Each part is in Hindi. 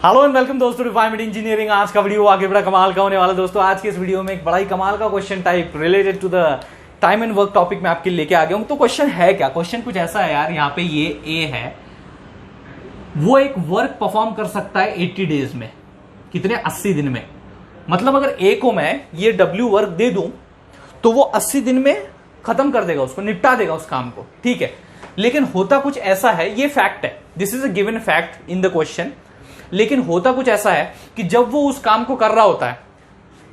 हेलो एंड वेलकम दोस्तों, रिफाइनमेंट इंजीनियरिंग। आज का वीडियो आगे बड़ा कमाल का होने वाला दोस्तों। आज के इस वीडियो में एक बड़ा ही कमाल का question type related to the time and work topic में आपके लेके आ गया हूं। तो क्वेश्चन है क्या? क्वेश्चन कुछ ऐसा है यार, यहाँ पे ये ए है, वो एक वर्क परफॉर्म कर सकता है 80 डेज में। कितने? 80 दिन में। मतलब अगर ए को मैं ये डब्ल्यू वर्क दे दूं तो वो 80 दिन में खत्म कर देगा, उसको निपटा देगा उस काम को, ठीक है। लेकिन होता कुछ ऐसा है, ये फैक्ट है, this is a given fact in the question. लेकिन होता कुछ ऐसा है कि जब वो उस काम को कर रहा होता है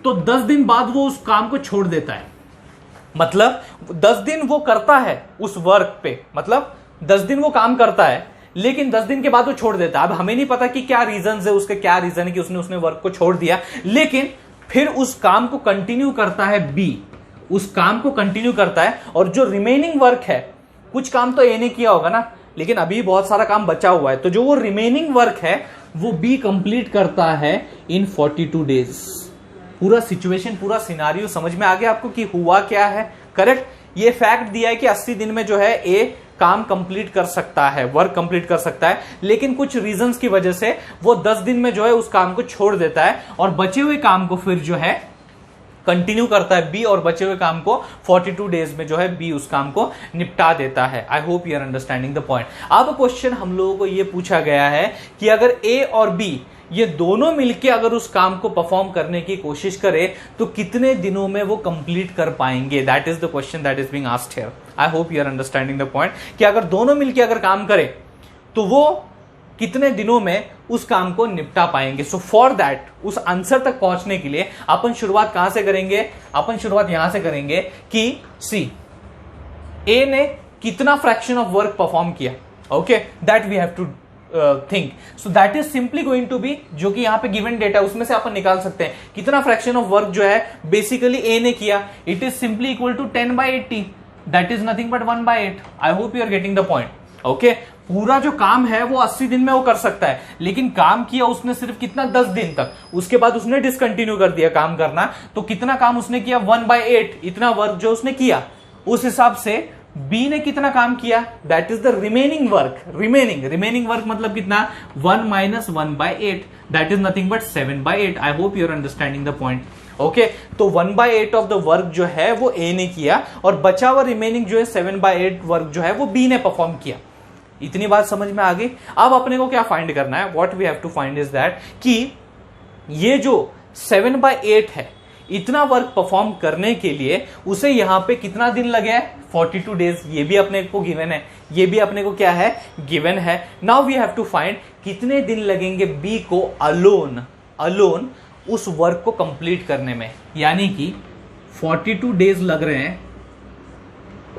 तो 10 दिन बाद वो उस काम को छोड़ देता है। मतलब 10 दिन वो करता है उस वर्क पे, मतलब 10 दिन वो काम करता है, लेकिन 10 दिन के बाद वो छोड़ देता है। अब हमें नहीं पता कि क्या रीजन है, उसके क्या रीजन है कि उसने वर्क को छोड़ दिया, लेकिन फिर उस काम को कंटिन्यू करता है बी, उस काम को कंटिन्यू करता है। और जो रिमेनिंग वर्क है, कुछ काम तो ए ने किया होगा ना, लेकिन अभी बहुत सारा काम बचा हुआ है, तो जो वो रिमेनिंग वर्क है वो बी कंप्लीट करता है इन 42 डेज। पूरा सिचुएशन, पूरा सिनारियो समझ में आ गया आपको कि हुआ क्या है? करेक्ट। ये फैक्ट दिया है कि 80 दिन में जो है ए काम कंप्लीट कर सकता है, वर्क कंप्लीट कर सकता है, लेकिन कुछ रीजंस की वजह से वो 10 दिन में जो है उस काम को छोड़ देता है और बचे हुए काम को फिर जो है कंटिन्यू करता है बी, और बचे हुए काम को 42 डेज में जो है बी उस काम को निपटा देता है। I hope you are understanding the point. अब क्वेश्चन हम लोगों को यह पूछा गया है कि अगर ए और बी ये दोनों मिलके अगर उस काम को परफॉर्म करने की कोशिश करे तो कितने दिनों में वो कंप्लीट कर पाएंगे? That is the question that is being asked here. I hope you are understanding the point कि अगर दोनों मिलके अगर काम करे तो वो कितने दिनों में उस काम को निपटा पाएंगे। सो फॉर दैट, उस आंसर तक पहुंचने के लिए अपन शुरुआत कहां से करेंगे? अपन शुरुआत यहां से करेंगे कि सी ए ने कितना फ्रैक्शन ऑफ वर्क परफॉर्म किया। Okay, that we have to think. So that is simply going to be, जो कि यहां पे गिवन डेटा है उसमें से अपन निकाल सकते हैं कितना फ्रैक्शन ऑफ वर्क जो है बेसिकली ए ने किया। It is simply equal to 10/80, that is nothing but 1/8। I hope you are getting the point. Okay, पूरा जो काम है वो 80 दिन में वो कर सकता है, लेकिन काम किया उसने सिर्फ कितना? 10 दिन तक। उसके बाद उसने डिसकंटिन्यू कर दिया काम करना, तो कितना काम उसने किया? 1/8। इतना वर्क जो उसने किया, उस हिसाब से बी ने कितना काम किया? That is the remaining work. Remaining work मतलब कितना? 1 - 1/8, that is nothing but 7/8। I hope you are understanding the point. Okay, तो 1/8 ऑफ द वर्क जो है वो ए ने किया और बचा हुआ रिमेनिंग जो है 7/8 वर्क जो है वो बी ने परफॉर्म किया। इतनी बात समझ में आ गई। अब अपने को क्या फाइंड करना है? What we have to find is that कि ये जो 7/8 है, इतना वर्क परफॉर्म करने के लिए उसे यहां पे कितना दिन लगे? 42 डेज। ये भी अपने को गिवन है, ये भी अपने को क्या है? गिवन है। Now we have to find कितने दिन लगेंगे बी को अलोन उस वर्क को कंप्लीट करने में। यानी कि 42 डेज लग रहे हैं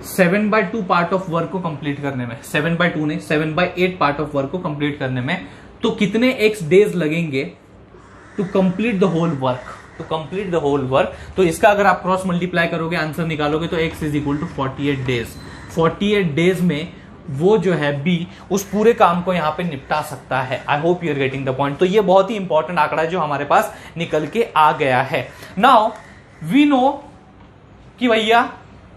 7/2 पार्ट ऑफ वर्क को कंप्लीट करने में, 7/2 नहीं 7/8 पार्ट ऑफ वर्क को कंप्लीट करने में। तो कितने एक्स डेज लगेंगे to complete the whole work? तो इसका अगर आप क्रॉस मल्टीप्लाई करोगे, आंसर निकालोगे, तो x is equal to 48 days. 48 days में वो जो है बी उस पूरे काम को यहां पे निपटा सकता है। I hope you are getting the point. तो ये बहुत ही इंपॉर्टेंट आंकड़ा है जो हमारे पास निकल के आ गया है। नाउ वी नो कि भैया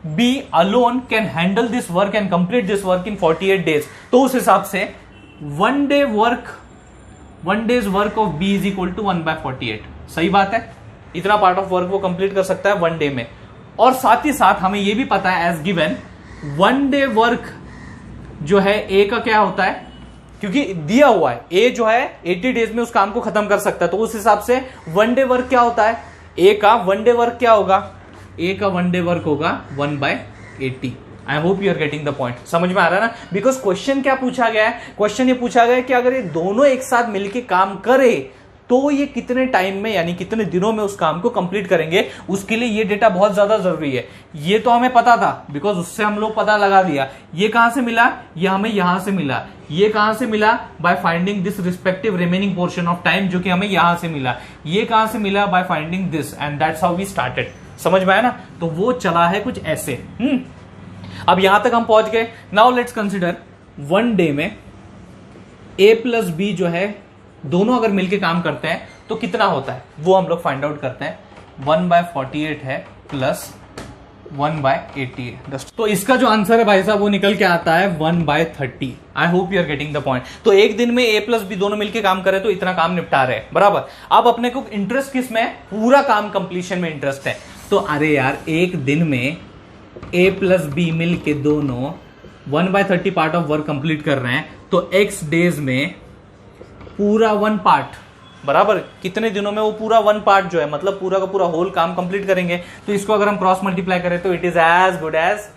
B alone can handle this work and complete this work in 48 days. तो उस हिसाब से 1 days work of B is equal to 1/48। सही बात है, इतना पार्ट ऑफ वर्क वो कंप्लीट कर सकता है 1 डे में। और साथ ही साथ हमें यह भी पता है एज गिवन 1 डे वर्क जो है ए का क्या होता है, क्योंकि दिया हुआ है ए जो है 80 डेज में उस काम को खत्म कर सकता है। तो उस हिसाब से 1 डे वर्क क्या होता है? ए का 1 डे वर्क क्या होगा? ए का 1 डे वर्क होगा 1/80। I hope you are getting the point. समझ में आ रहा है ना? बिकॉज क्वेश्चन क्या पूछा गया है? क्वेश्चन ये पूछा गया है कि अगर ये दोनों एक साथ मिलकर काम करे तो ये कितने टाइम में, यानी कितने दिनों में उस काम को कंप्लीट करेंगे। उसके लिए ये डेटा बहुत ज्यादा जरूरी है। ये तो हमें पता था, बिकॉज उससे हम लोग पता लगा दिया। ये कहां से मिला? ये हमें यहां से मिला। ये कहां से मिला? By finding this respective remaining portion of time, जो कि हमें यहां से मिला। ये कहां से मिला? By finding this, and that's how we started. समझ में आया ना? तो वो चला है कुछ ऐसे। अब यहां तक हम पहुंच गए। नाउ लेट्स कंसिडर 1 डे में ए प्लस बी जो है दोनों अगर मिलके काम करते हैं तो कितना होता है, वो हम लोग फाइंड आउट करते हैं। 1/48 है प्लस 1/80 है। तो इसका जो आंसर है भाई साहब वो निकल के आता है 1/30। I hope you are getting the point. तो एक दिन में A प्लस बी दोनों मिलकर काम करे तो इतना काम निपटा रहे हैं, बराबर। अब अपने को इंटरेस्ट किस में है? पूरा काम कंप्लीशन में इंटरेस्ट है। तो अरे यार एक दिन में A प्लस बी मिल के दोनों 1/30 पार्ट ऑफ वर्क कंप्लीट कर रहे हैं, तो X डेज में पूरा 1 पार्ट, बराबर कितने दिनों में वो पूरा 1 पार्ट जो है मतलब पूरा का पूरा होल काम कंप्लीट करेंगे। तो इसको अगर हम क्रॉस मल्टीप्लाई करें तो it is as good as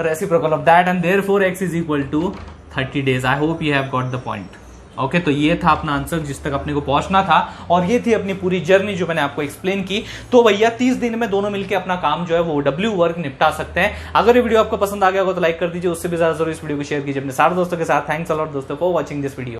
reciprocal of that and therefore x is equal to 30 days. I hope you have got the point. Okay, तो ये था अपना आंसर जिस तक अपने को पहुंचना था और ये थी अपनी पूरी जर्नी जो मैंने आपको एक्सप्लेन की। तो भैया 30 दिन में दोनों मिलकर अपना काम जो है वो W वर्क निपटा सकते हैं। अगर ये वीडियो आपको पसंद आ गया होगा तो लाइक कर दीजिए, उससे भी ज्यादा जरूर इस वीडियो को शेयर कीजिए अपने सारे दोस्तों के साथ। थैंक्स अ लॉट दोस्तों फॉर वॉचिंग दिस वीडियो।